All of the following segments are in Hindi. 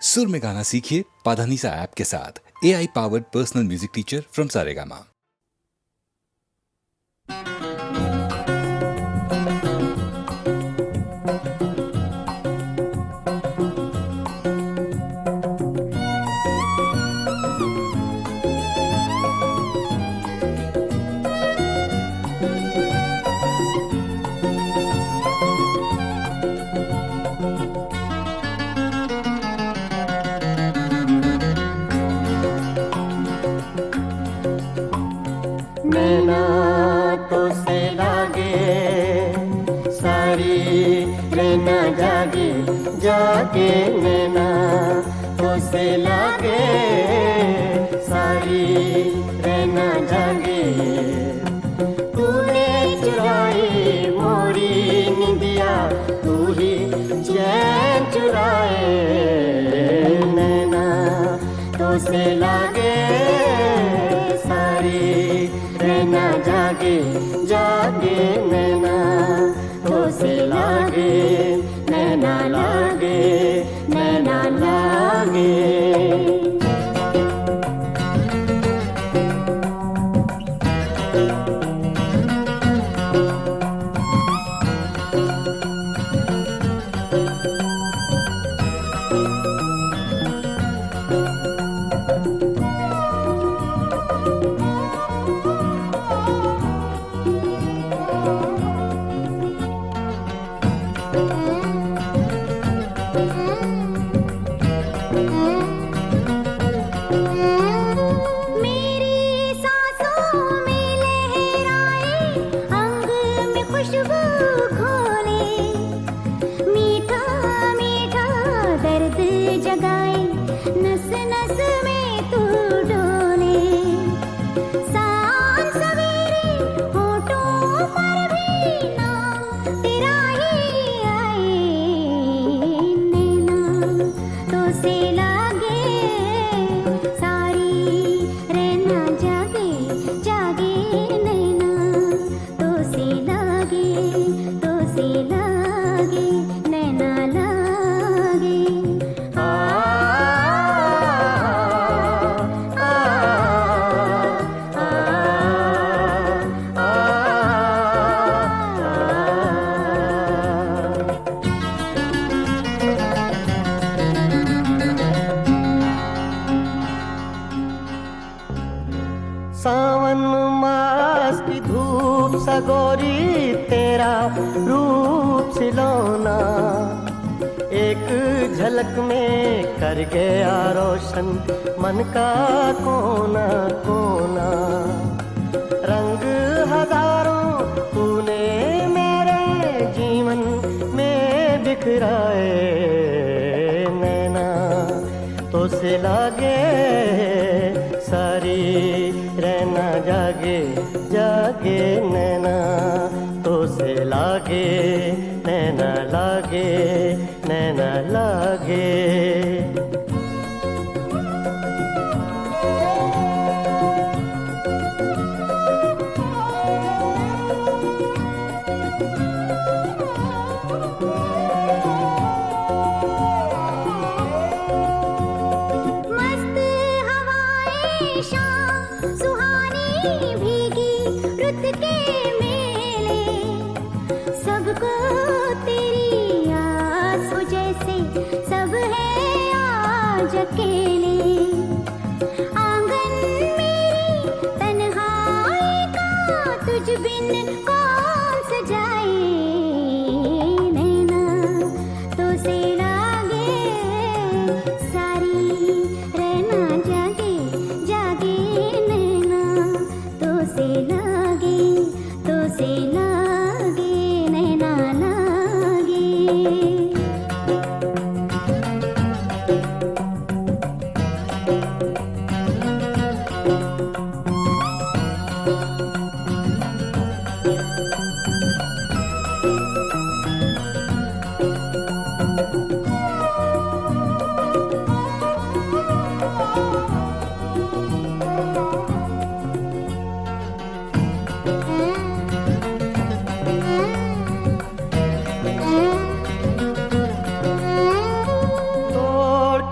सुर में गाना सीखिए पाधानीसा ऐप के साथ। AI powered personal music teacher from Saregama. नैना तो से लागे सारी रहना जागे जागे, नैना तो से लागे सारी रहना जागे। तूने चुराई मोरी निंदिया, तू ही चैन चुराए। नैना तो से लागे सारी रहना जागे जागे, नैना तो से लागे, नैना लागे, नैना लागे। सावन मास की धूप सगोरी, तेरा रूप सिलौना एक झलक में कर गया रोशन मन का कोना कोना। रंग हजारों तूने मेरे जीवन में बिखराए। नैना तो से लागे सारी रहना जागे जागे, नैना तो से लागे, नैना लागे, नैना लागे। अकेले आंगन मेरी तन्हाई का तुझ बिन कौन सजाए। नैना तो से लागे सारी रहना जागे जागे, नैना तो से लागे, तो से लागे, नैना लागे।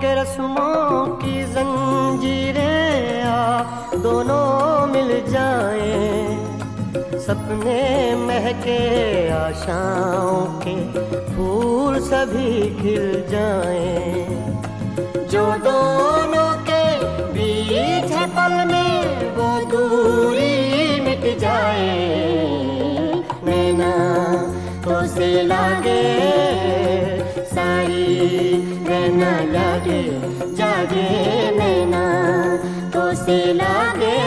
के रस्मों की जंजीरें दोनों मिल जाएं, सपने महके आशाओं के फूल सभी खिल जाएं। जो दोनों के बीच है पल में वो दूरी मिट जाए। नैना तो से लागे सारी, नैना लागे जागे, नैना तो से लागे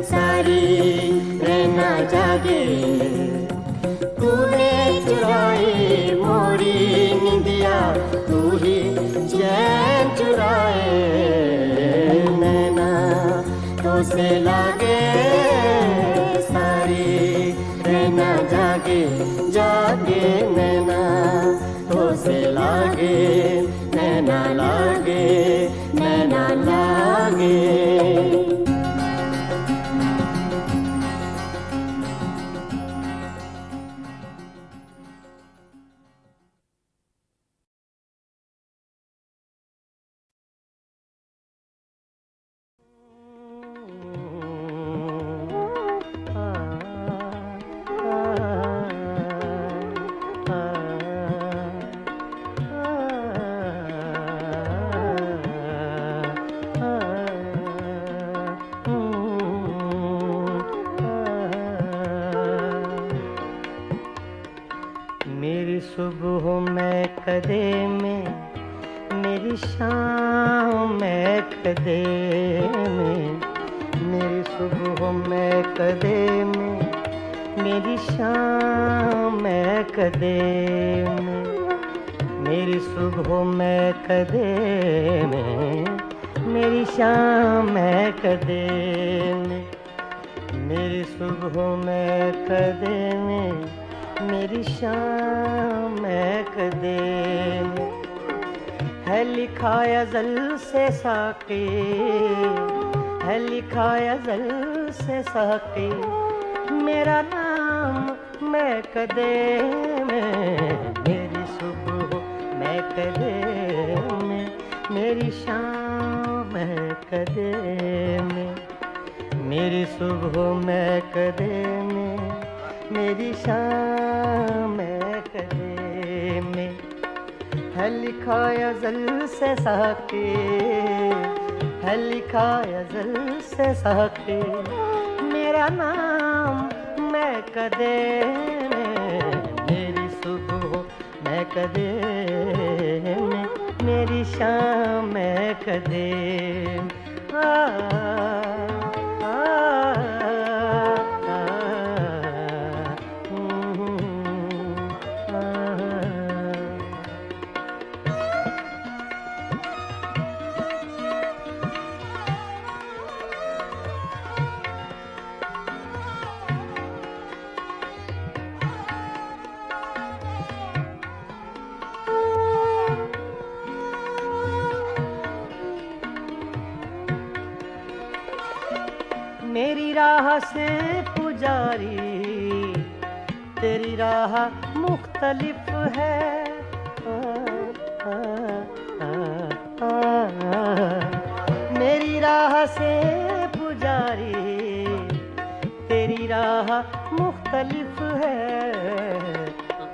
सारी, नैना जागे। तूने चुराई मोरी निंदिया, तू ही चैन चुराए। नैना तो से लागे सारी, नैना जागे जागे, नैना तो से लागे, नैना लागे, नैना लागे। मेरी सुबह में कदे में, मेरी शाम में कदे में, मेरी सुबह में कदे में, मेरी शाम में कदे में, मेरी सुबह में कदे में, मेरी शाम में कदे में, मेरी सुबह में कदे में, मेरी शाम में कदे में। है लिखा अज़ल से साक़ी, है लिखा अज़ल से साक़ी, मेरा नाम मैं कदे में। मेरी सुबह मैं कदे में, मेरी शाम मैं कदे में, मेरी सुबह मैं कदे में, मेरी शाम मैं कदे में। है लिखा अज़ल से साक़ी, है लिखा अज़ल से साक़ी, मेरा नाम मैं कदे में। मेरी सुबह मैं कदे में, मेरी शाम मैं कदे में। मेरी राह से पुजारी, तेरी राह मुख्तलिफ है। मेरी राह से पुजारी, तेरी राह मुख्तलिफ है।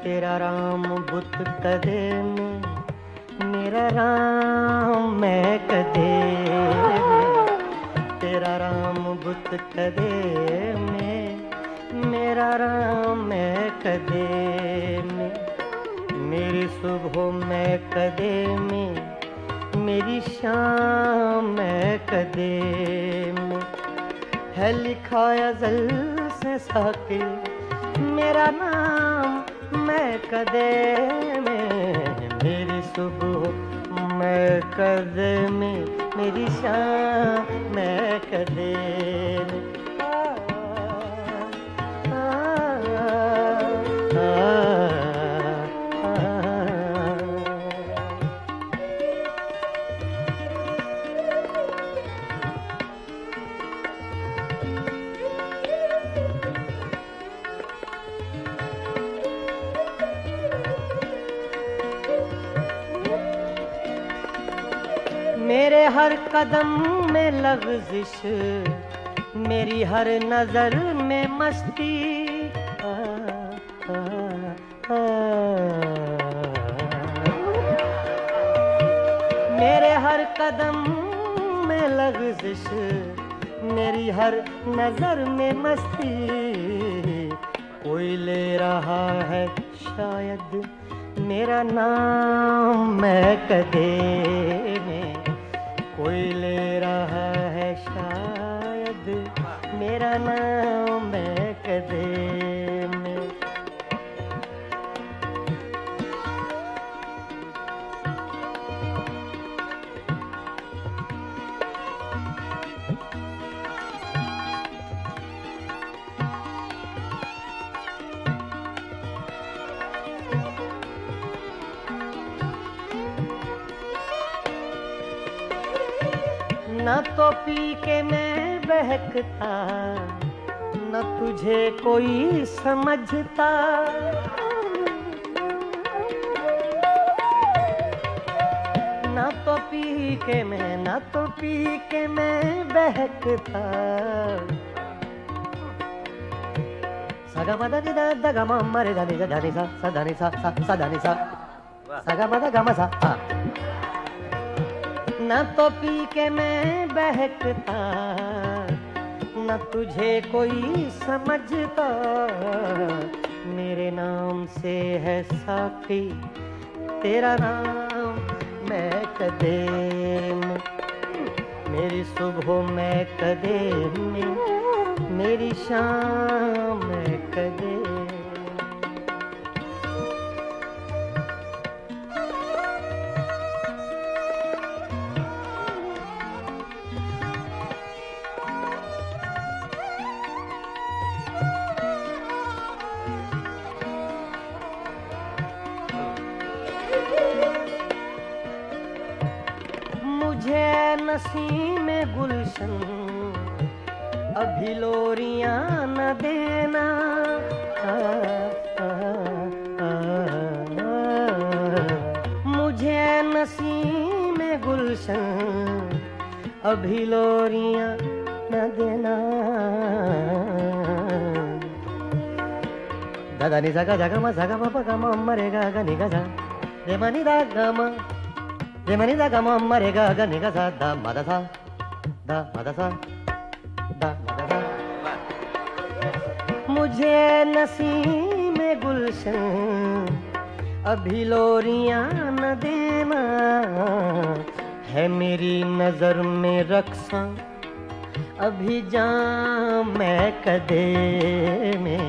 तेरा राम बुत कदे में, मेरा राम मैं कदे में। तेरा राम बुत कदे में, मेरा राम मैं कदे में। मेरी सुबह मैं कदे में, मेरी शाम मैं कदे में। है लिखा अज़ल से साक़ी, मेरा नाम मैं कदे में। मेरी सुबह मैं कदे में, मेरी शाम मैं कदे में। मेरे हर कदम में लग़ज़िश, मेरी हर नजर में मस्ती। मेरे हर कदम में लग़ज़िश, मेरी हर नजर में मस्ती। कोई ले रहा है शायद मेरा नाम महकदे में, कोई ले रहा है शायद मेरा नाम महकदे में। न तो पी के मैं बहकता, न तुझे कोई समझता। न तो पी के मैं, न तो पी के मैं बहकता। सगा मदा नि दा दा गा मा मा रे दा नि दा नि सा दा नि सा सा दा नि सा सगा मदा गा मा सा। न तो पी के मैं बहकता, न तुझे कोई समझता। मेरे नाम से है साकी तेरा नाम महकदे में, मेरी सुबह महकदे में, मेरी शाम महकदे। मुझे नसीम गुलशन अभी लोरियां न देना। मुझे नसीम गुलशन अभी लोरियां न देना। दादा नि सा गा जा गा मा सा गा मा पा गा मा मा रे गा गा नि गा जा रे मा नि दा गा मा रे मा नि दा गा मा मा रे गा गा नि गा सा दा मा दा सा दा मा दा सा दा मा दा सा। मुझे नसीम गुलशन अभी लोरियां न देना। है मेरी नजर में रक्सा अभी जाम महकदे में,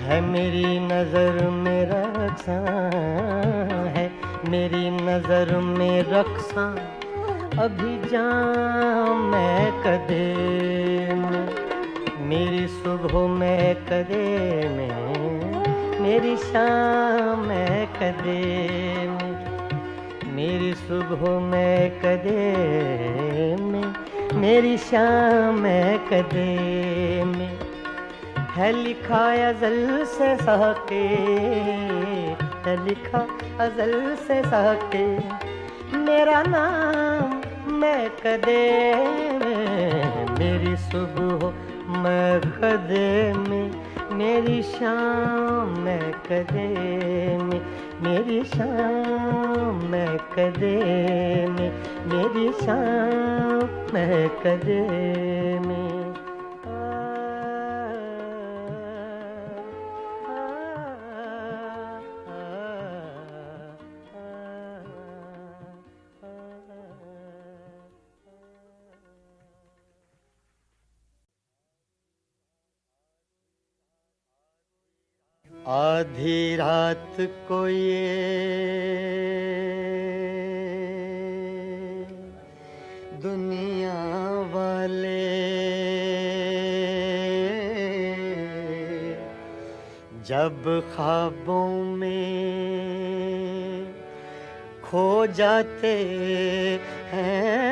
है मेरी नजर में रक्सा, है मेरी नजर में रक्सा अभी जाम महकदे में। मेरी सुबह महकदे में, मेरी शाम महकदे में, मेरी सुबह महकदे में, मेरी शाम महकदे में। है लिखा अज़ल से साके, है लिखा अज़ल से साके मेरा नाम महकदे में। मेरी सुबह महकदे में, मेरी शाम महकदे में, मेरी शाम महकदे में, मेरी शाम महकदे में। आधी रात को ये दुनिया वाले जब ख्वाबों में खो जाते हैं,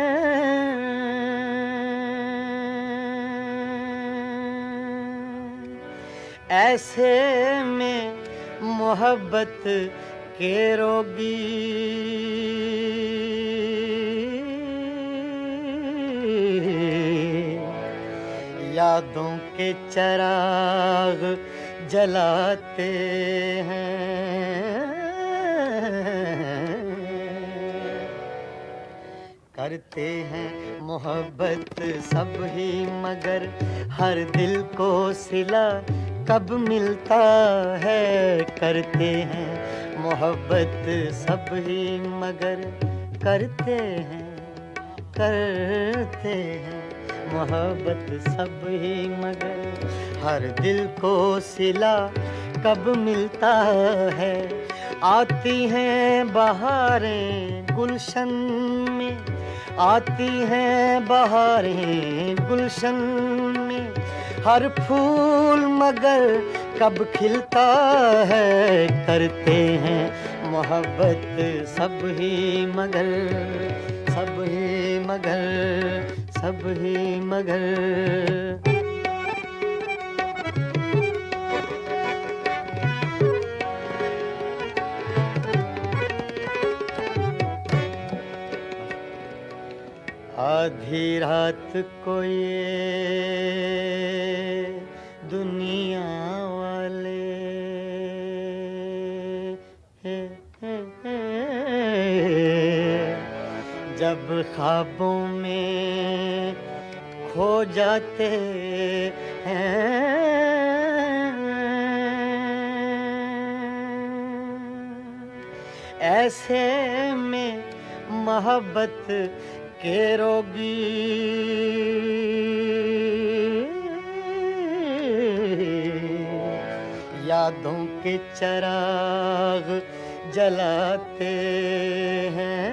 ऐसे में मोहब्बत के रोगी यादों के चराग जलाते हैं, करते हैं मोहब्बत सब ही मगर हर दिल को सिला कब मिलता है। करते हैं मोहब्बत सब ही मगर करते हैं मोहब्बत सब ही मगर हर दिल को सिला कब मिलता है। आती हैं बहारें गुलशन में, आती हैं बहारें गुलशन में, हर फूल मगर कब खिलता है। करते हैं मोहब्बत सब ही मगर सब ही मगर सब ही मगर। आधी रात को ये दुनिया वाले जब ख्वाबों में खो जाते हैं, ऐसे में मोहब्बत के रोगी यादों के चराग जलाते हैं,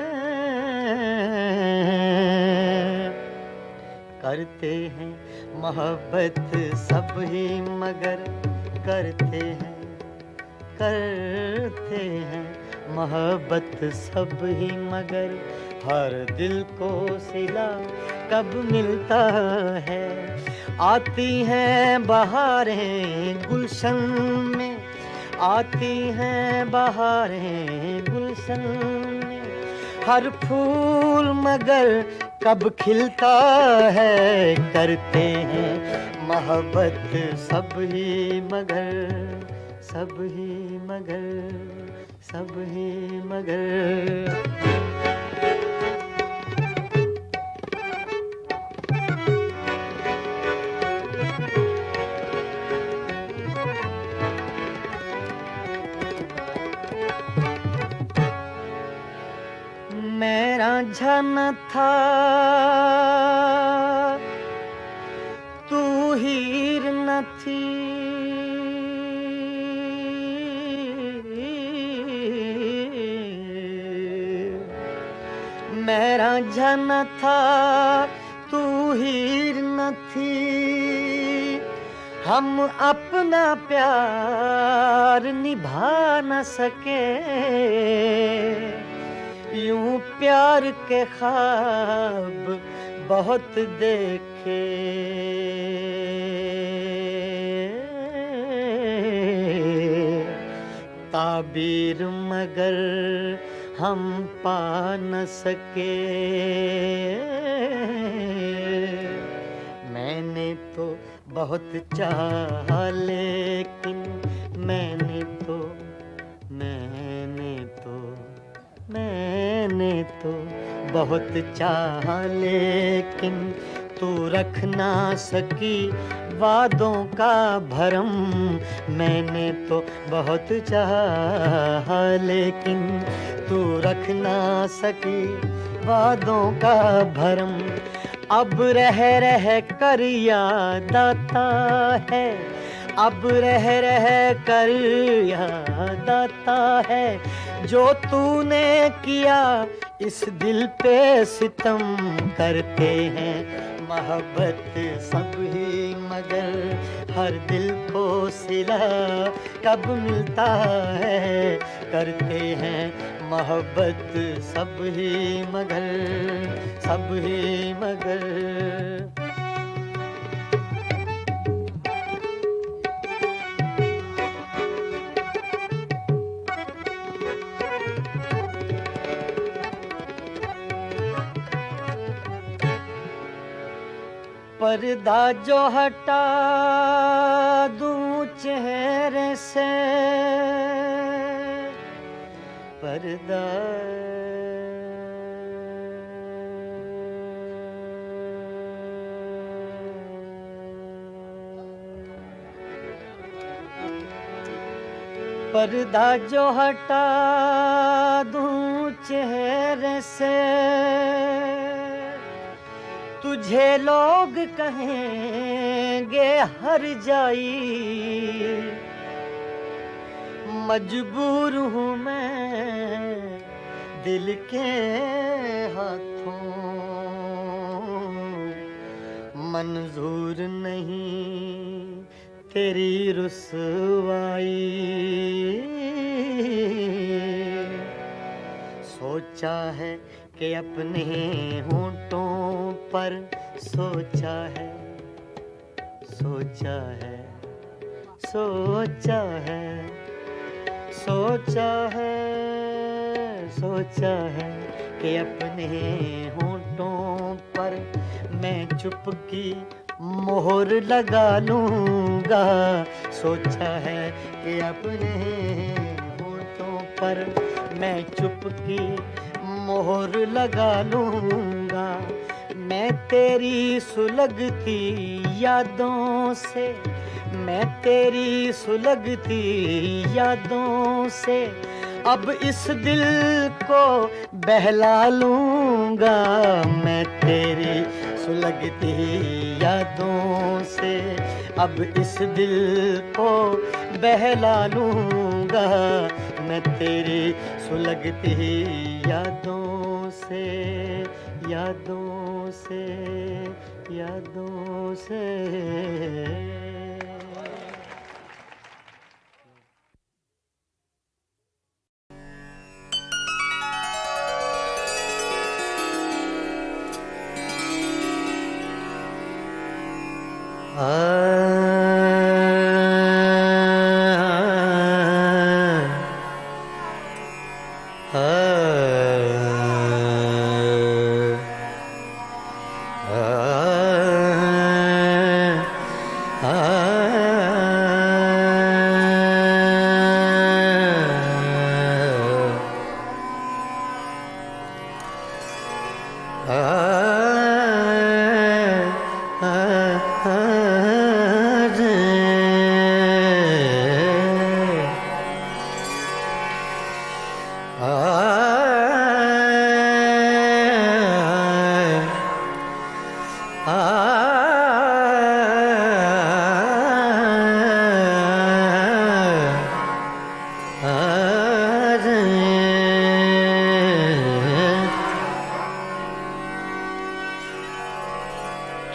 करते हैं मोहब्बत सब ही मगर करते हैं मोहब्बत सब ही मगर हर दिल को सिला कब मिलता है। आती हैं बहारें गुलशन में, आती हैं बहारें गुलशन में, हर फूल मगर कब खिलता है। करते हैं मोहब्बत सब ही मगर सब ही मगर सब ही मगर। मेरा जन था तू हीर न थी, मेरा जन था तू हीर न थी, हम अपना प्यार निभा न सके। यूं प्यार के ख्वाब बहुत देखे, ताबीर मगर हम पा न सके। मैंने तो बहुत चाहा लेकिन मैंने तो बहुत चाहा लेकिन तू रख ना सकी वादों का भरम। मैंने तो बहुत चाहा लेकिन तू रख ना सकी वादों का भरम। अब रह कर याद आता है, अब रह कर याद आता है, जो तूने किया इस दिल पे सितम। करते हैं मोहब्बत सब ही मगर हर दिल को सिला कब मिलता है। करते हैं मोहब्बत सब ही मगर सब ही मगर। पर्दा जो हटा दूं चेहरे से, पर्दा पर्दा जो हटा दूं चेहरे से, तुझे लोग कहेंगे हर जाई, मजबूर हूँ मैं दिल के हाथों, मंजूर नहीं तेरी रुसवाई। सोचा है कि अपने होंठों पर, सोचा है, सोचा है, सोचा है, सोचा है, सोचा है कि अपने होंठों पर मैं चुपकी मोहर लगा लूँगा। सोचा है कि अपने होंठों पर मैं चुपकी मोहर लगा लूँगा। मैं तेरी सुलगती यादों से, मैं तेरी सुलगती यादों से अब इस दिल को बहला लूँगा। मैं तेरी सुलगती यादों से अब इस दिल को बहला लूँगा। मैं तेरी सुलगती यादों से, यादों से, यादों से।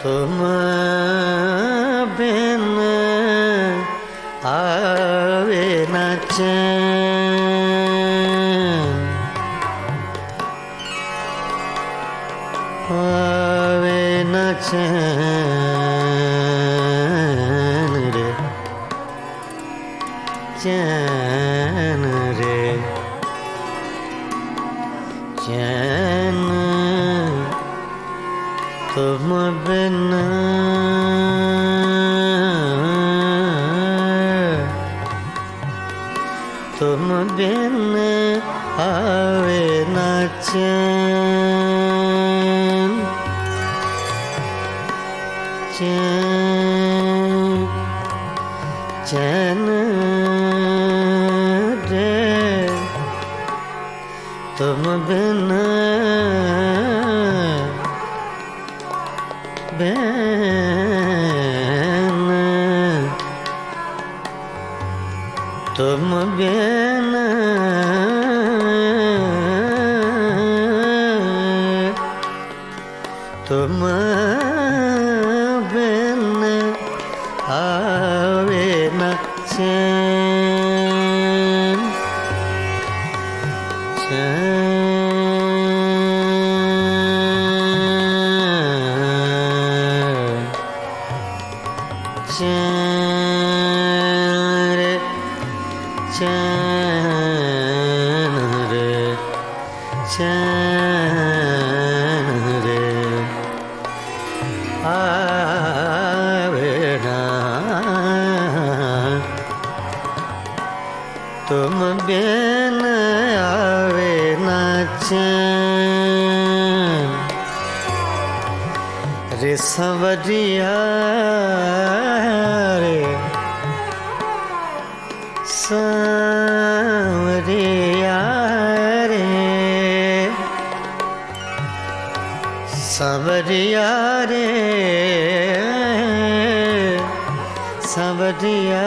तुम बिन आवे न चैन, आवे न चैन रे, चैन रे, चैन तुम बिन, तुम बिन आवे न चैन, चैन, चैन रे तुम बिन, बिन तुम बिन, तुम बिन आवे न चैन, चैन रे, चैन रे, चैन रे, आ रे संवरिया रे सांवरिया रे सांवरिया रे सांवरिया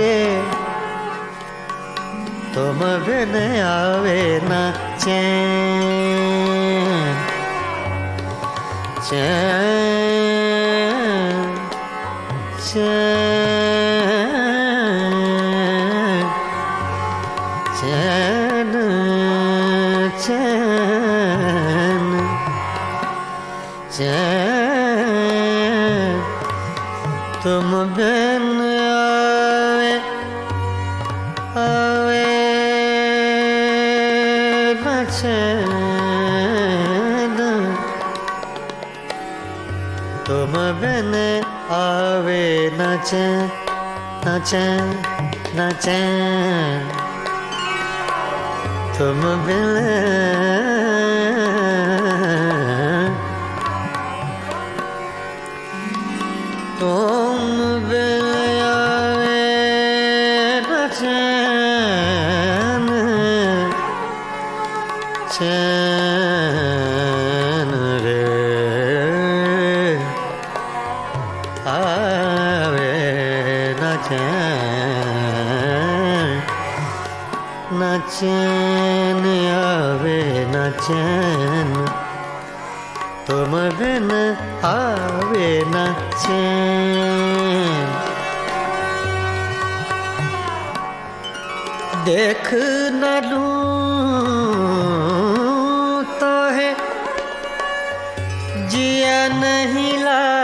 रे तुम बिन आवे ना चैन चैन चैन चैन चैन चैन तुम बिन आवे आवे न चैन तुम बिन आवे न चैन न चैन न चैन तुम बिन तुम बिन आवे न चैन चैन रे आवे न चैन न चैन आवे न चैन तुम बिन आवे न चैन देख न लूं तो है जिया नहीं लागे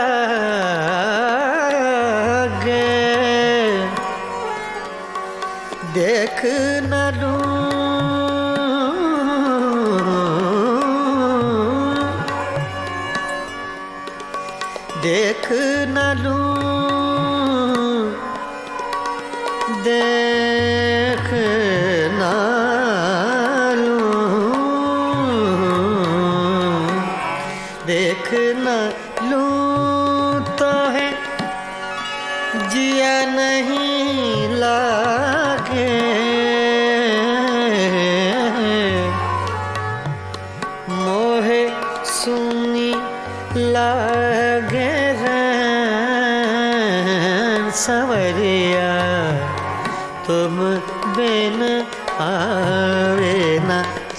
देख न लूं देख न लूं देख न लूं देख न लूं तो है जिया नहीं लागे मोहे सुनी लागे संवरिया तुम बिन आवे न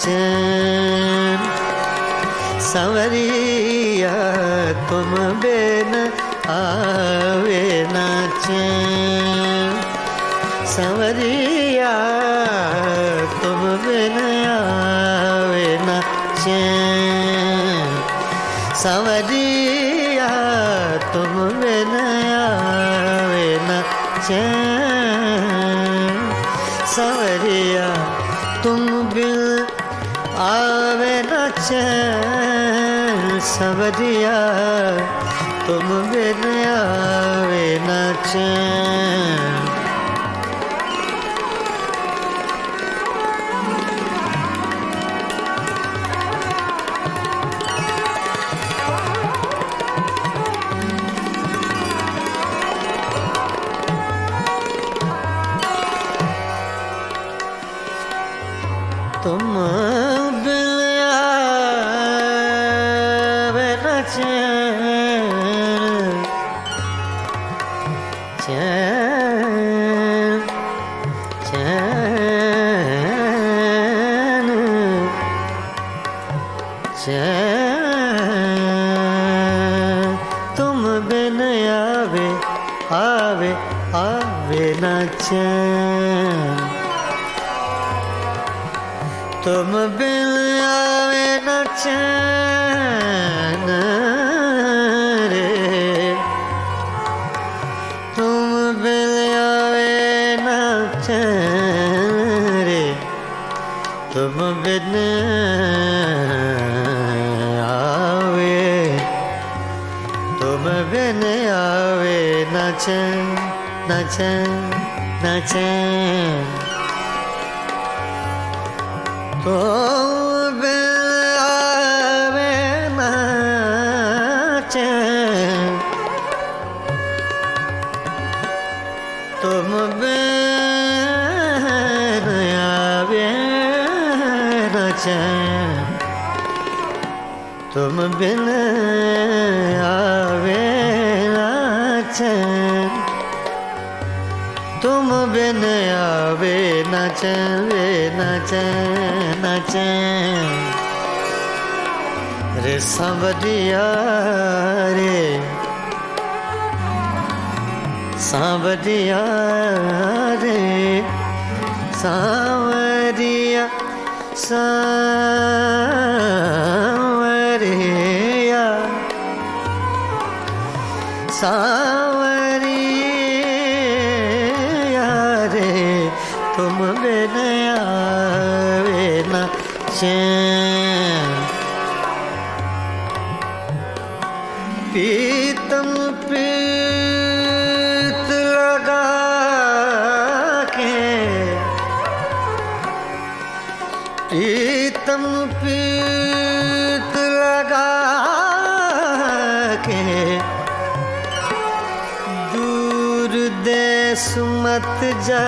चैन संवरिया तुम बिन आवे न चैन संवरिया तुम बिन आवे न चैन संवरिया तुम बिन आवे न चैन संवरिया तुम बिन आवे न चैन संवरिया तुम बिन आवे न चैन तुम बिन आवे न चैन चैन चैन चैन तुम बिन आवे आवे आवे न चैन तुम बिन आवे न चैन रे तुम बिन आवे न चैन रे तुम बिन आवे तुम बिन आवे न चैन न चैन न चैन तुम बिन आवे न चैन तुम बिन आवे ना चैन तुम बिन आवे ना चैन ना चैन ना चैन रे सांवरिया रे सांवरिया रे सांवरिया सांवरिया सांवरिया रे तुम बिन आवे ना चैन पीतम प्रीत लगा के प्रीतम प्रीत लगा के दूर देश मत जा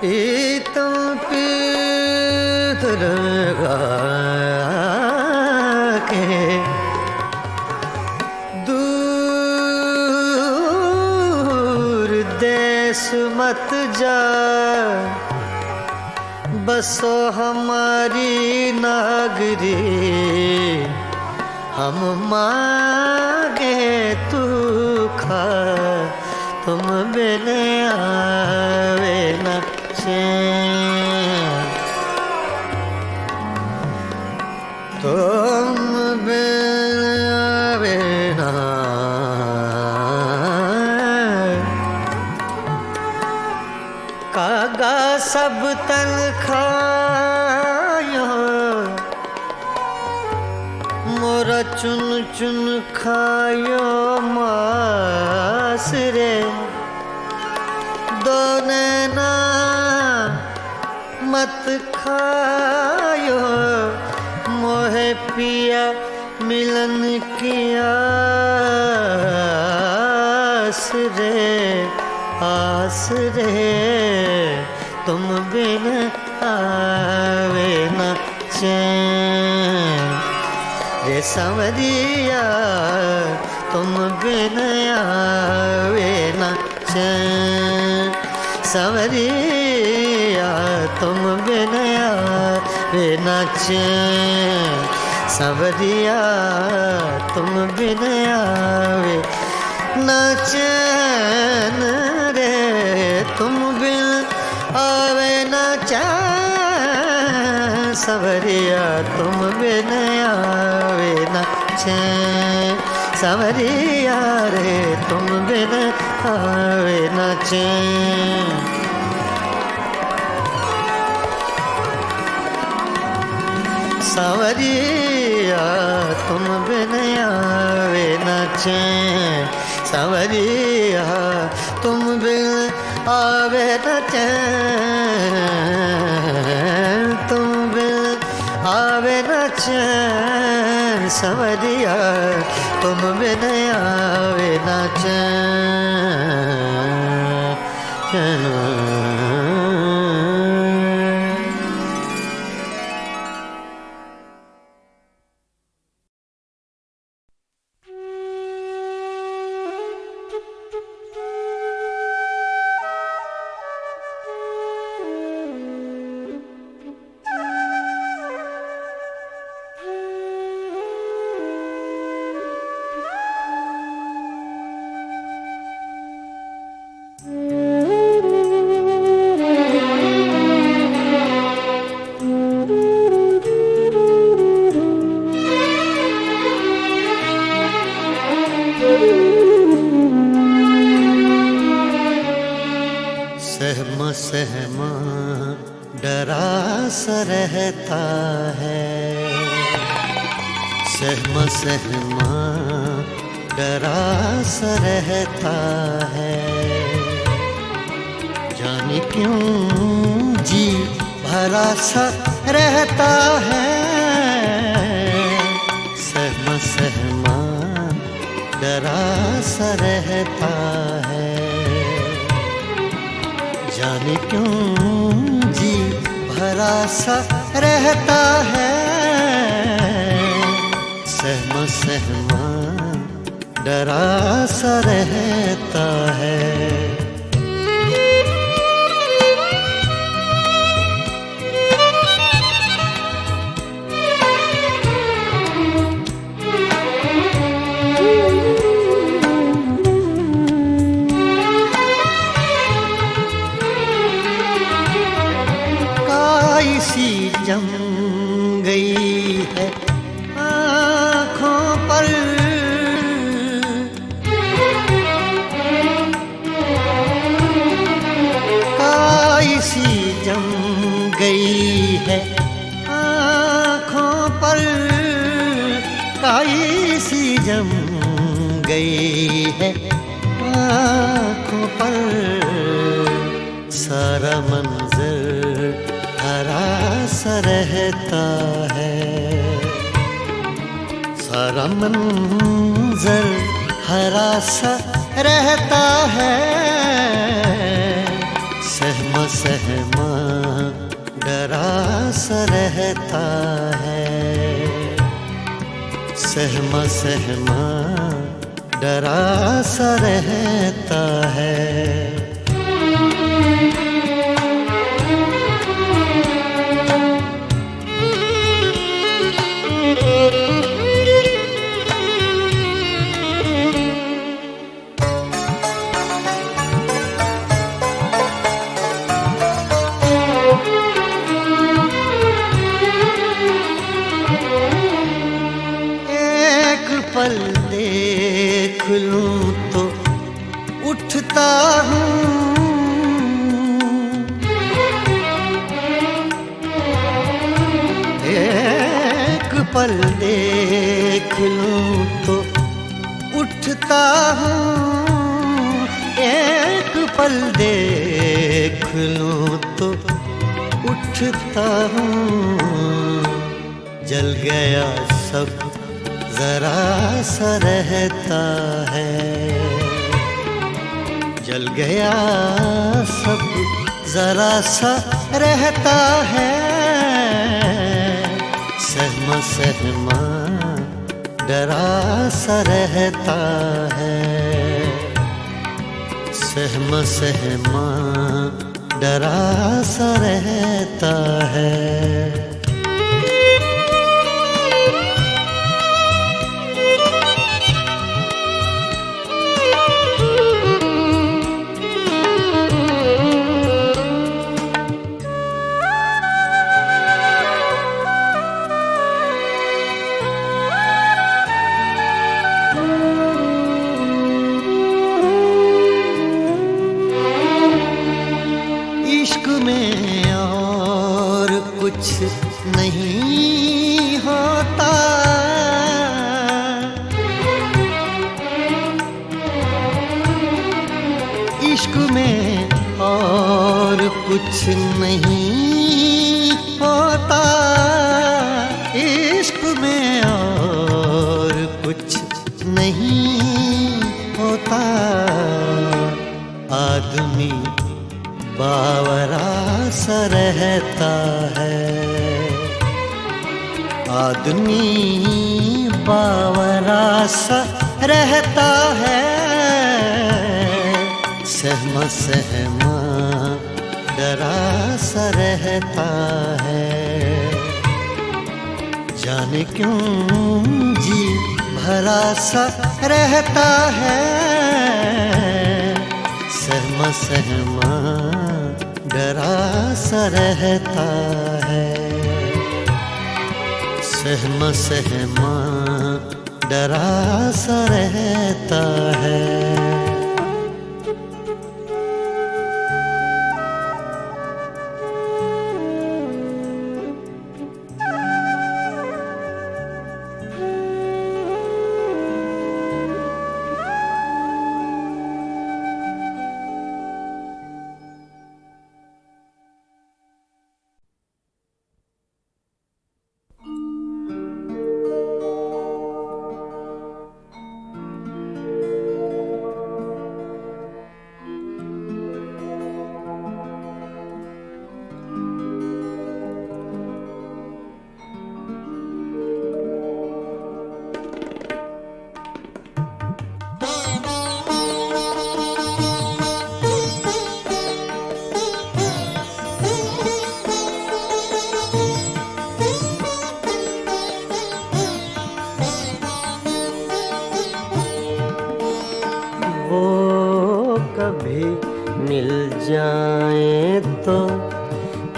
प्रीतम प्रीत लगा के दूर देश मत जा बसो हमारी नागरी हम मांगे तू खा तुम बिन आवे ना चैन तुम बिन आवे ना कागा सब तन खायो मोरा चुन चुन खायो मास रे दो नैना मत खायो मोहे पिया मिलन की आस रे आस रे तुम बिन आवे ना चैन रे सांवरिया तुम बिन आवे ना चैन सांवरिया तुम बिन आवे ना चैन सांवरिया तुम बिन आवे ना चैन रे तुम बिन आवे ना चैन सांवरिया तुम बिन आवे ना चैन सांवरिया रे तुम बिन आवे ना चैन सांवरिया तुम बिन आवे ना चैन सांवरिया तुम बिन आवे ना चैन तुम बिन आवे ना चैन सांवरिया तुम बिन आवे ना चैन सहमा सहमा डरा सा रहता है सहमा सहमा डरा सा रहता है जाने क्यों जी भरा सा रहता है सहमा सहमा डरा सा रहता है जाने क्यों जी भरा सा रहता है, सहमा सहमा डरा सा रहता है। काई सी जम गई है आँखों पर, काई सी जम गई है आँखों पर, काई सी जम गई है आँखों पर। सारा मंजर हरा सा रहता है, सारा मंजर हरा सा रहता है, सहमा सहमा डरा सा रहता है, सहमा सहमा डरा सा रहता है। पल देख लूं तो उठता हूँ, एक पल देख लूं तो उठता हूँ, एक पल देख लूं तो उठता हूँ। जल गया सब जरा सा रहता है, जल गया सब जरा सा रहता है, सहमा सहमा डरा सा रहता है, सहमा सहमा डरा सा रहता है। इश्क में और कुछ नहीं होता, इश्क में और कुछ नहीं होता, इश्क में और कुछ नहीं होता। आदमी बावरा सा रहता है, आदमी बावरा सा रहता है, सहमा सहमा डरा सा रहता है। जाने क्यों जी भरा सा रहता है, सहमा सहमा डरा सा रहता है, सहमा सहमा डरा सा रहता है।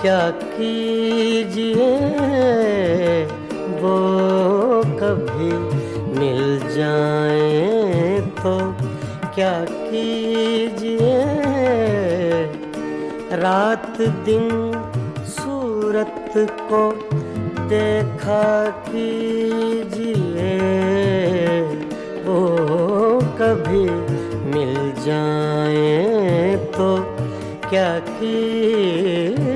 क्या कीजिए वो कभी मिल जाए तो क्या कीजिए, रात दिन सूरत को देखा कीजिए, वो कभी मिल जाए तो क्या कीजिए।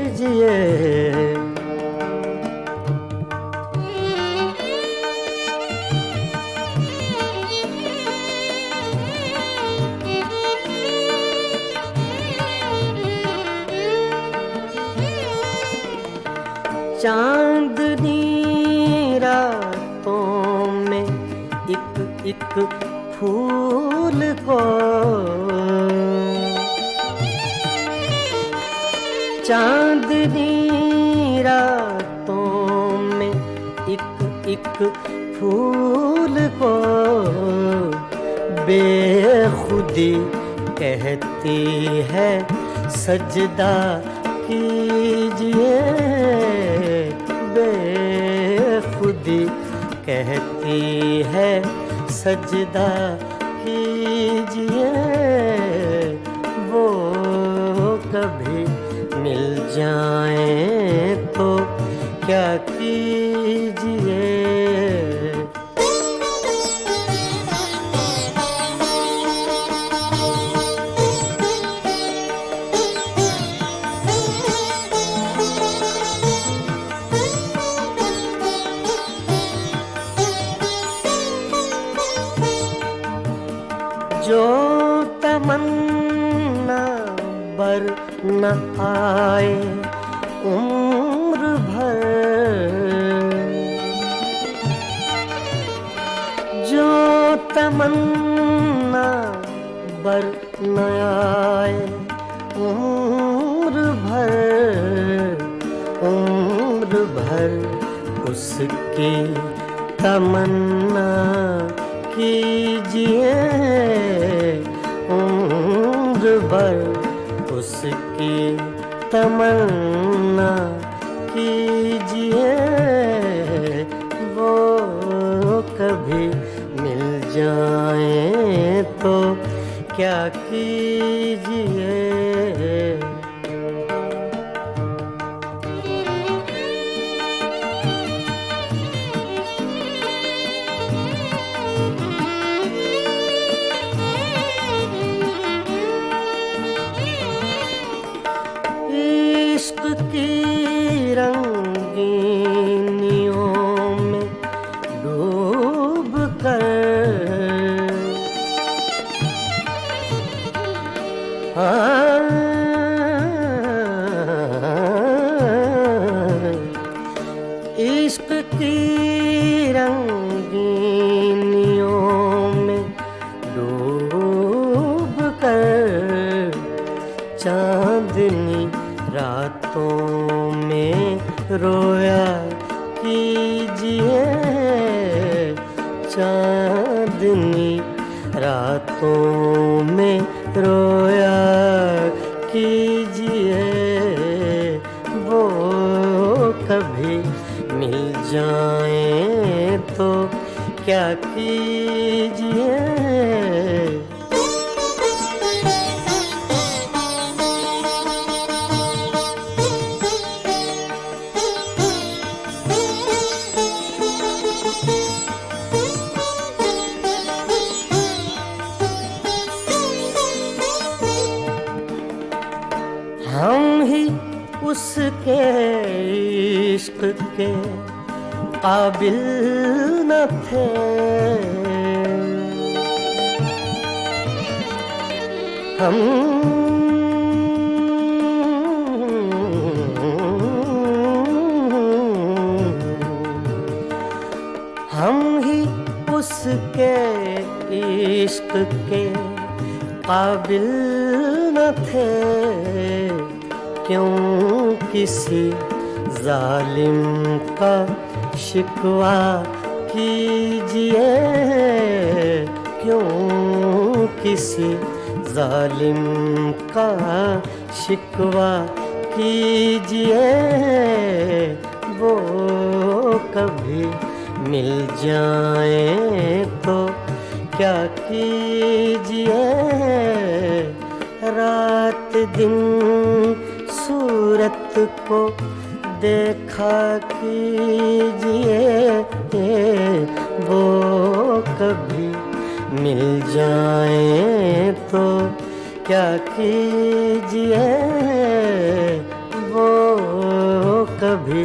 चांदनी रातों में एक एक फूल को, चांदनी रातों में एक एक फूल को बेखुदी कहती है सजदा कीजिए, बेखुदी कहती है सजदा कीजिए, वो कभी मिल जाए तो क्या कीजिए। जो तमन्ना बर न आए उम्र भर, जो तमन्ना बर न आए उम्र भर, उम्र भर उसकी तमन्ना कीजिए, उम्र भर उसकी तमन्ना कीजिए, वो कभी मिल जाए तो क्या कीजिए। इश्क की रंगीनियों में डूब कर, इश्क की रंगीनियों में डूब कर, चांदनी रातों में रोया कीजिए, चांदनी रातों में रोया कीजिए, वो कभी मिल जाए तो क्या कीजिए। हम ही उसके इश्क के काबिल न थे, हम ही उसके इश्क के काबिल न थे, क्यों किसी जालिम का शिकवा कीजिए, क्यों किसी जालिम का शिकवा कीजिए वो कभी मिल जाए तो क्या कीजिए, रात दिन सूरत को देखा कीजिए वो कभी मिल जाए तो क्या कीजिए, वो कभी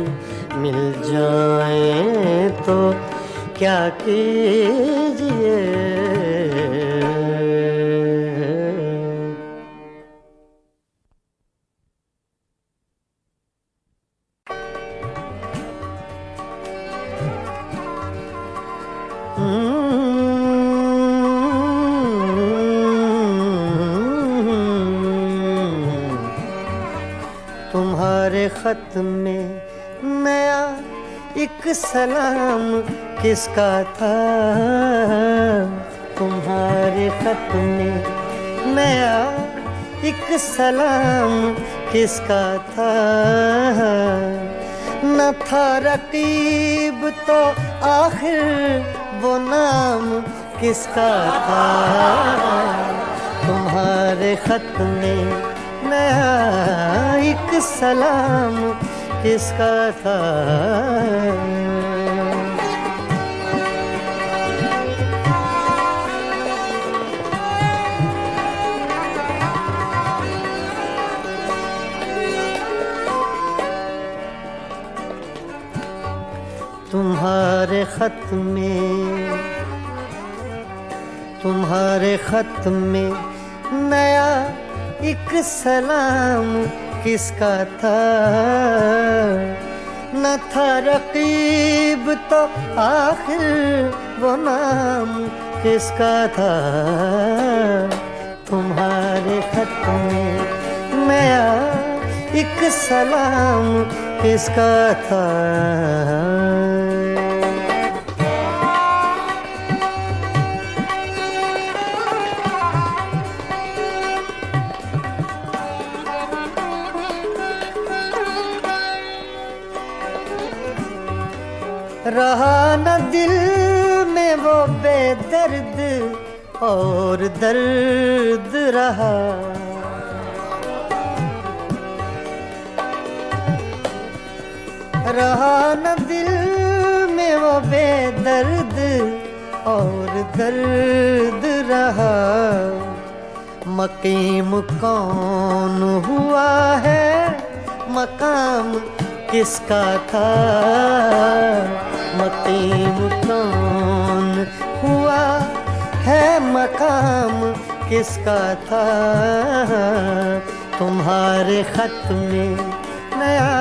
मिल जाए तो क्या कीजिए। तुम्हारे खत में नया एक सलाम किसका था, तुम्हारे खत में नया एक सलाम किसका था, न था रकीब तो आखिर वो नाम किसका था, तुम्हारे खत में नया एक सलाम किसका था। तुम्हारे खत में नया एक सलाम किसका था, न था रकीब तो आखिर वो नाम किसका था, तुम्हारे खत में नया एक सलाम किसका था। रहा न दिल में वो बेदर्द और दर्द रहा, रहा न दिल में वो बेदर्द और दर्द रहा, मकीम कौन हुआ है मकाम किसका था, मकीम कौन हुआ है मकाम किसका था, तुम्हारे खत में नया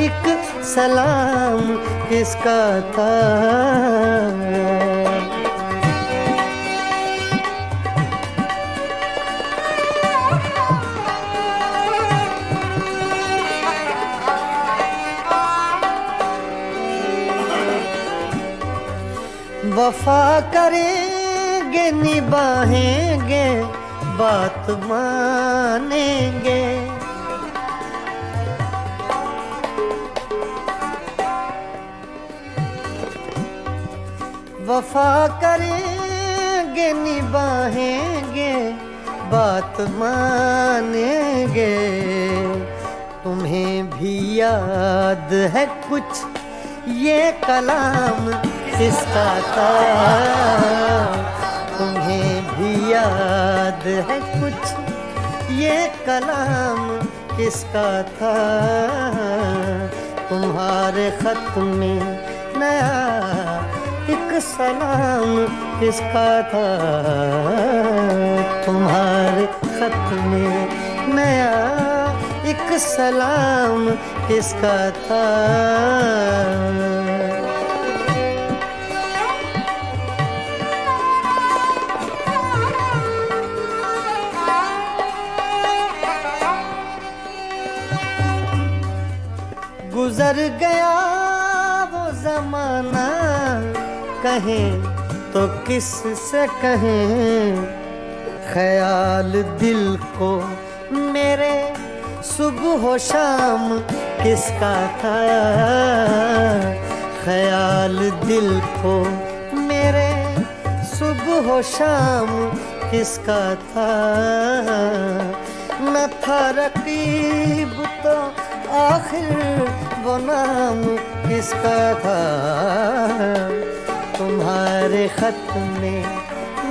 एक सलाम किसका था। वफा करेंगे निभाएंगे बात मानेंगे, वफा करेंगे निभाएंगे बात मानेंगे, तुम्हें भी याद है कुछ ये कलाम किसका था, तुम्हें भी याद है कुछ ये कलाम किसका था, तुम्हारे खत में नया एक सलाम किसका था, तुम्हारे खत में नया एक सलाम किसका था। गुजर गया वो जमाना कहें तो किस से कहें, ख्याल दिल को मेरे सुबह हो शाम किसका था ख्याल दिल को मेरे, सुबह हो शाम किसका था, न था रकीब तो आखिर वो नाम किसका था। तुम्हारे खत में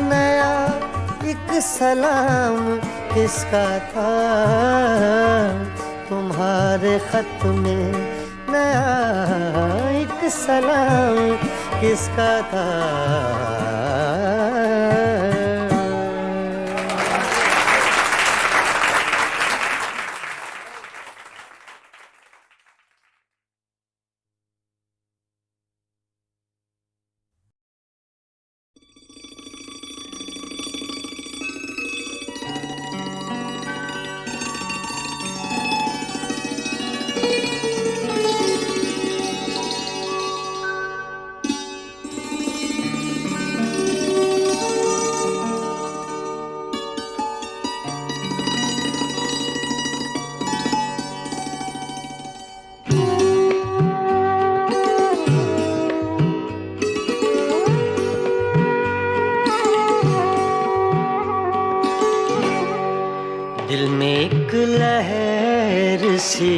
नया एक सलाम किसका था, तुम्हारे खत में नया एक सलाम किसका था। दिल में एक लहर सी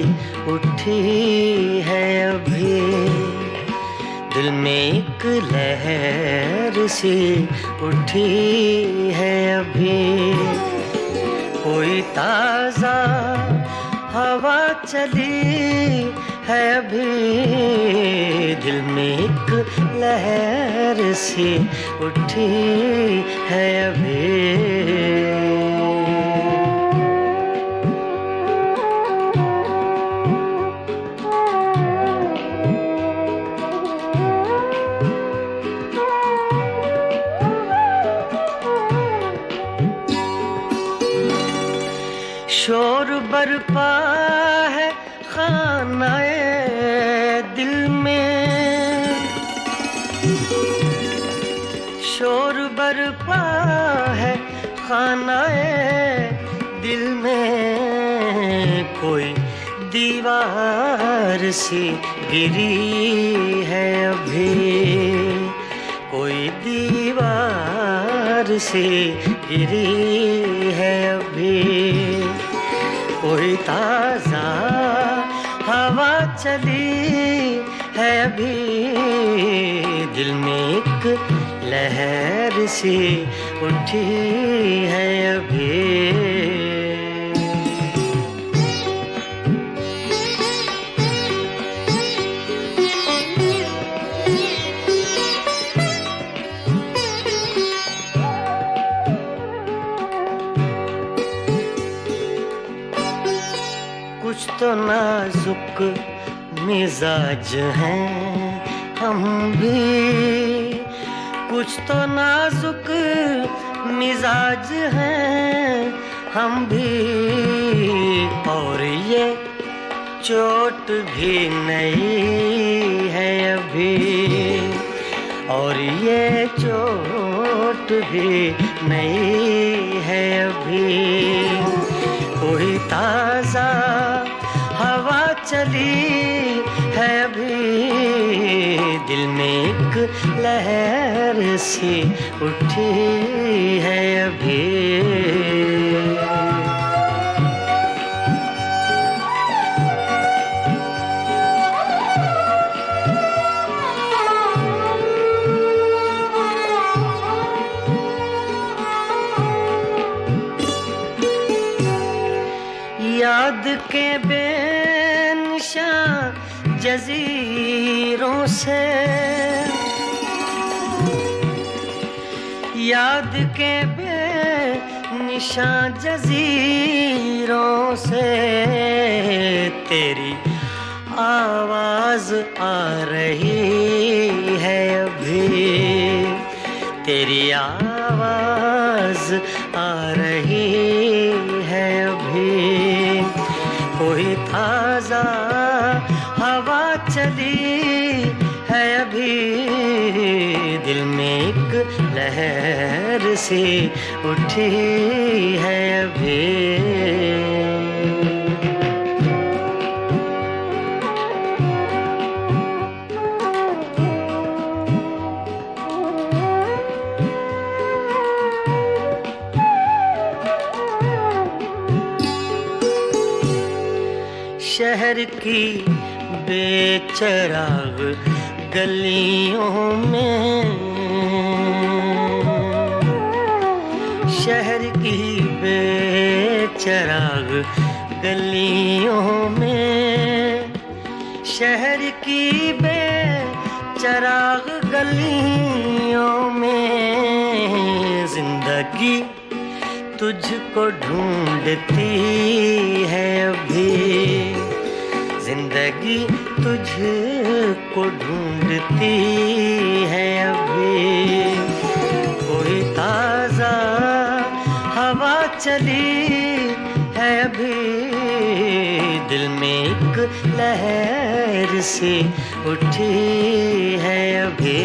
उठी है अभी, दिल में एक लहर सी उठी है अभी, कोई ताज़ा हवा चली है अभी, दिल में एक लहर सी उठी है अभी। शोर बरपा है खानाए दिल में, शोर बरपा है खानाए दिल में, कोई दीवार सी गिरी है अभी, कोई दीवार सी गिरी है अभी, कोई ताज़ा हवा चली है अभी, दिल में एक लहर सी उठी है अभी। कुछ तो नाजुक मिजाज हैं हम भी, कुछ तो नाजुक मिजाज हैं हम भी, और ये चोट भी नहीं है अभी, और ये चोट भी नहीं है अभी, कोई ताज़ा हवा चली है अभी, दिल में एक लहर सी उठी है अभी। याद के बेनिशान जजीरों से, याद के बेनिशान जजीरों से, तेरी आवाज़ आ रही है अभी, तेरी आवाज़ आ रही है अभी, कोई ताज़ा हवा चली है अभी, दिल में एक लहर सी उठी है अभी। शहर की बेचराग गलियों में, शहर की बेचराग गलियों में, शहर की बेचराग गलियों में जिंदगी तुझको ढूंढती है अभी, जिंदगी तुझको ढूंढती है अभी। कोई ताजा हवा चली है अभी, दिल में एक लहर सी उठी है अभी।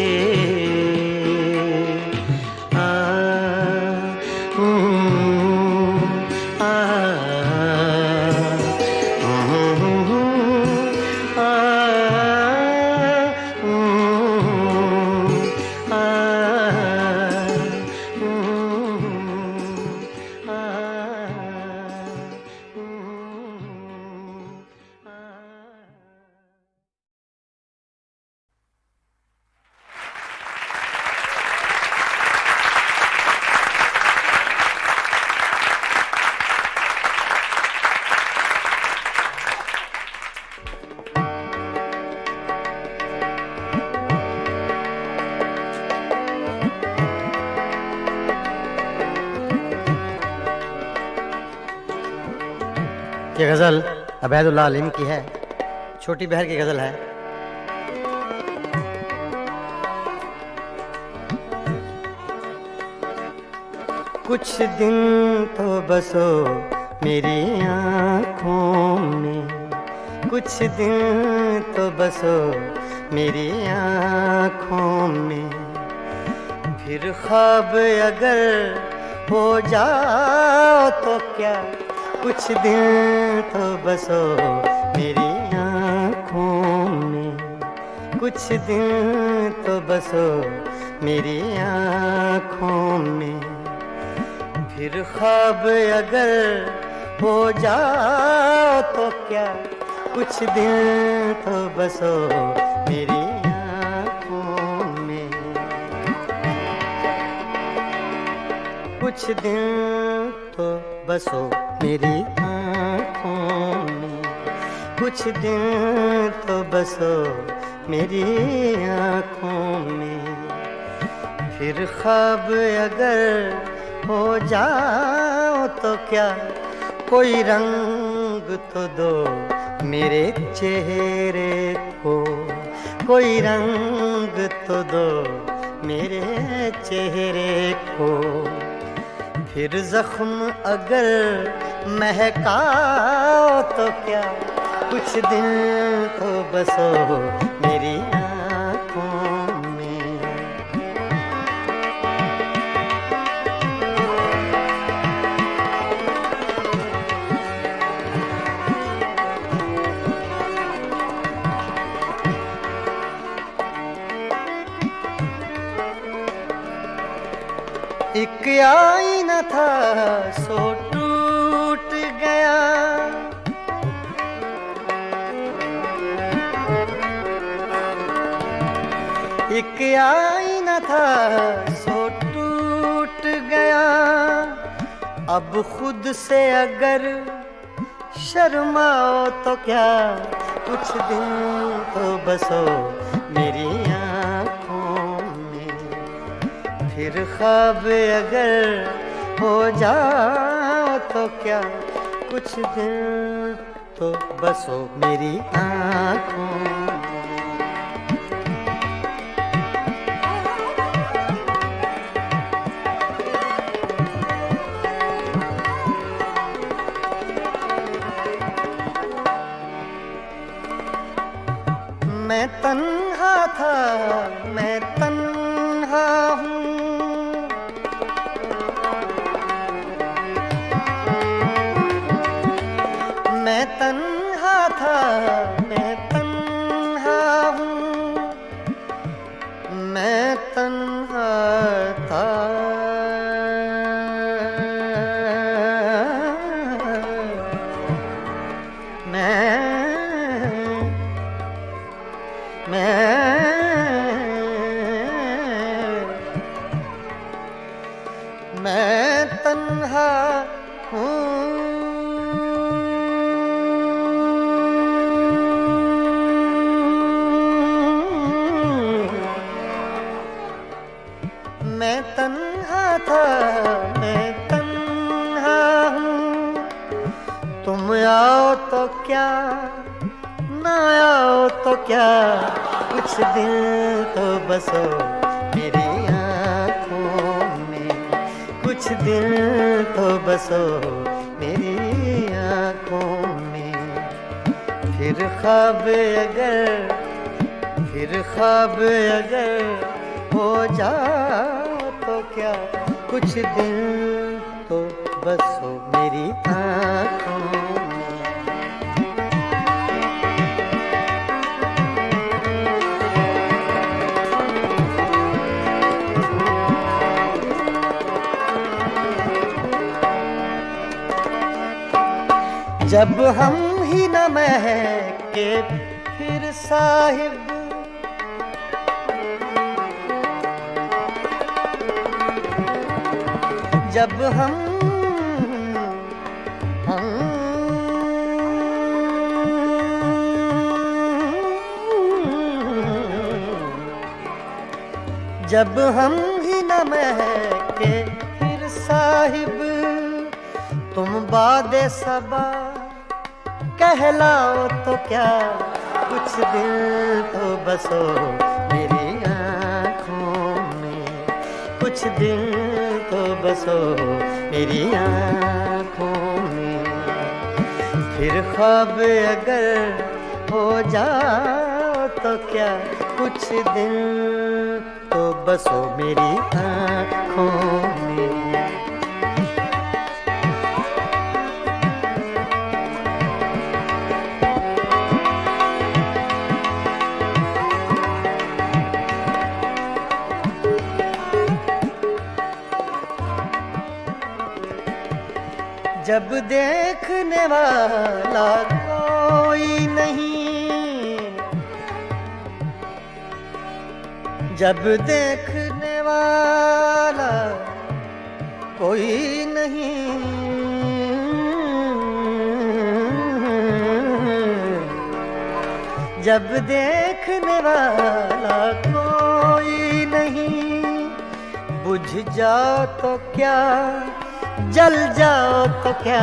ये गज़ल अबैदुल्लाह अलीम की है, छोटी बहर की गज़ल है। कुछ दिन तो बसो मेरी आँखों में, कुछ दिन तो बसो मेरी आँखों में, फिर ख्वाब अगर हो जाओ तो क्या, कुछ दिन तो बसो मेरी आँखों में, कुछ दिन तो बसो मेरी आँखों में, फिर ख्वाब अगर हो जाओ तो क्या, कुछ दिन तो बसो मेरी आँखों में, कुछ दिन तो बसो मेरी आँखों में, कुछ दिन तो बसो मेरी आँखों में, फिर ख्वाब अगर हो जाओ तो क्या, कोई रंग तो दो मेरे चेहरे को, कोई रंग तो दो मेरे चेहरे को, फिर जख्म अगर महकाओ तो क्या, कुछ दिन तो बसो मेरी आँखों में। एक आईना था सो टूट गया, एक आईना था सो टूट गया, अब खुद से अगर शर्माओ तो क्या, कुछ दिन तो बसो मेरी आँखों में, फिर ख्वाब अगर हो जाओ तो क्या, कुछ दिन तो बसो मेरी आँखों में। मैं तन्हा था, मैं तन्हा हूँ, मैं तन्हा था, मैं तन्हा हूँ, मैं तन्हा था, मैं आओ तो क्या कुछ दिन तो बसो मेरी आँखों में, कुछ दिन तो बसो मेरी आँखों में। फिर ख्वाब अगर हो जाओ तो क्या कुछ दिन तो बसो मेरी आँखों में। जब हम ही न महके फिर साहिब, जब जब हम ही न महके फिर साहिब, तुम बादे सबा कहलाओ तो क्या कुछ दिल तो बसो मेरी आँखों में, कुछ दिल तो बसो मेरी आँखों में। फिर ख्वाब अगर हो जाओ तो क्या कुछ दिन तो बसो मेरी आँखों में। जब देखने वाला कोई नहीं, जब देखने वाला कोई नहीं, जब देखने वाला कोई नहीं, बुझ जाओ तो क्या जल जाओ तो क्या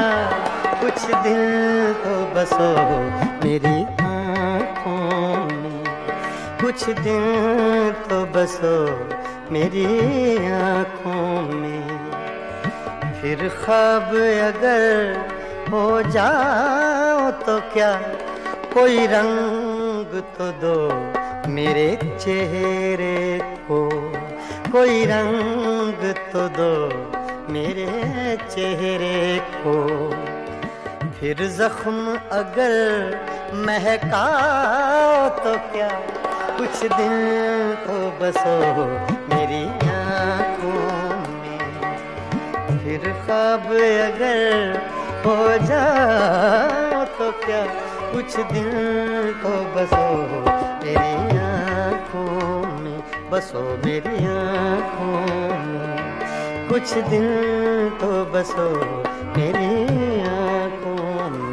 कुछ दिल तो बसो मेरी आँखों में, कुछ दिन तो बसो मेरी आँखों में। फिर ख्वाब अगर हो जाओ तो क्या कोई रंग तो दो मेरे चेहरे को, कोई रंग तो दो मेरे चेहरे को। फिर जख्म अगर महकाओ तो क्या कुछ दिन तो बसो मेरी आँखों में। फिर ख्वाब अगर हो जाओ तो क्या कुछ दिन तो बसो मेरी आँखों में, बसो मेरी आँखों में। कुछ दिन तो बसो मेरी आँखों में।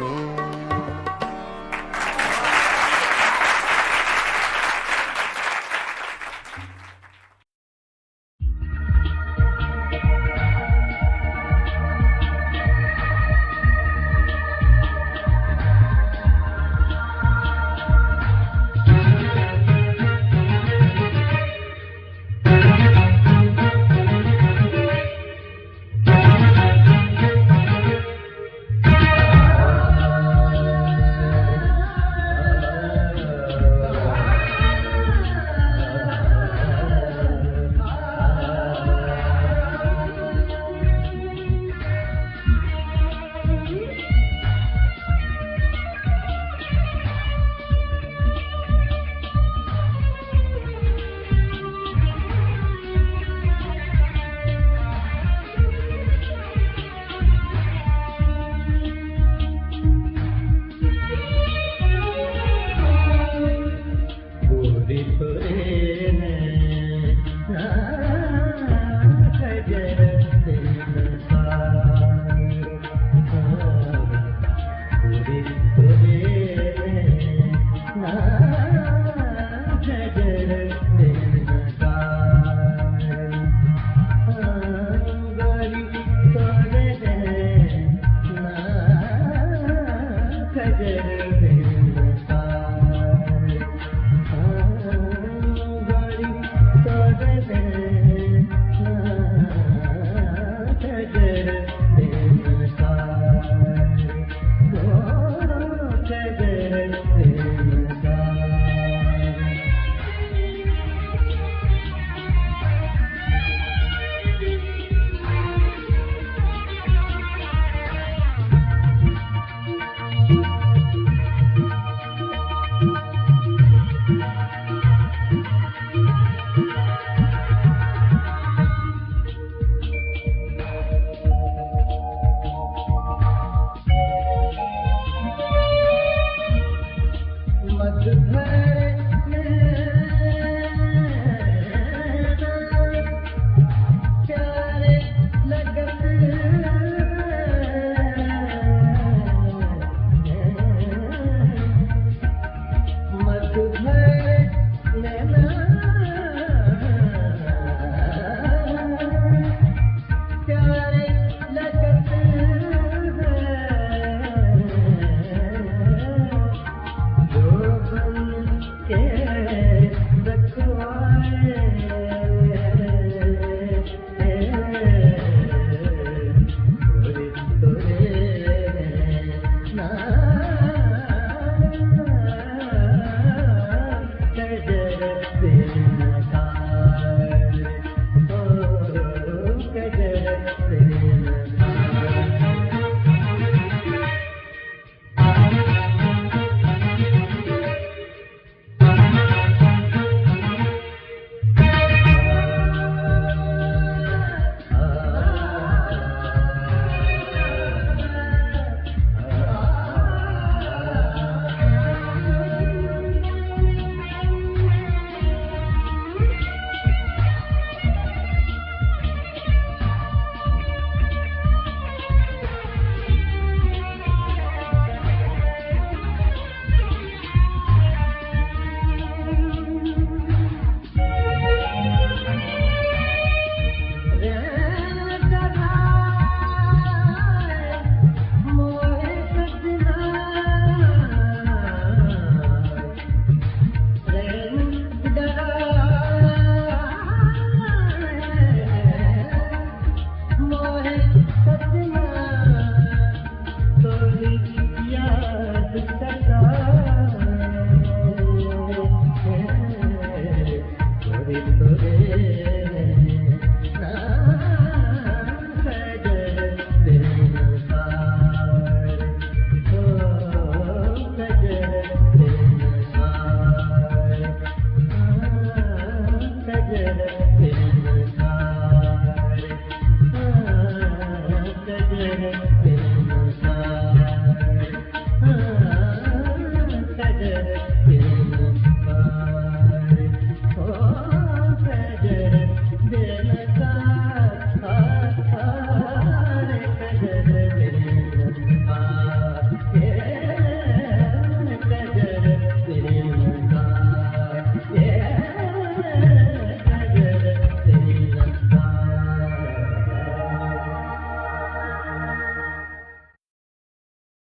मत भर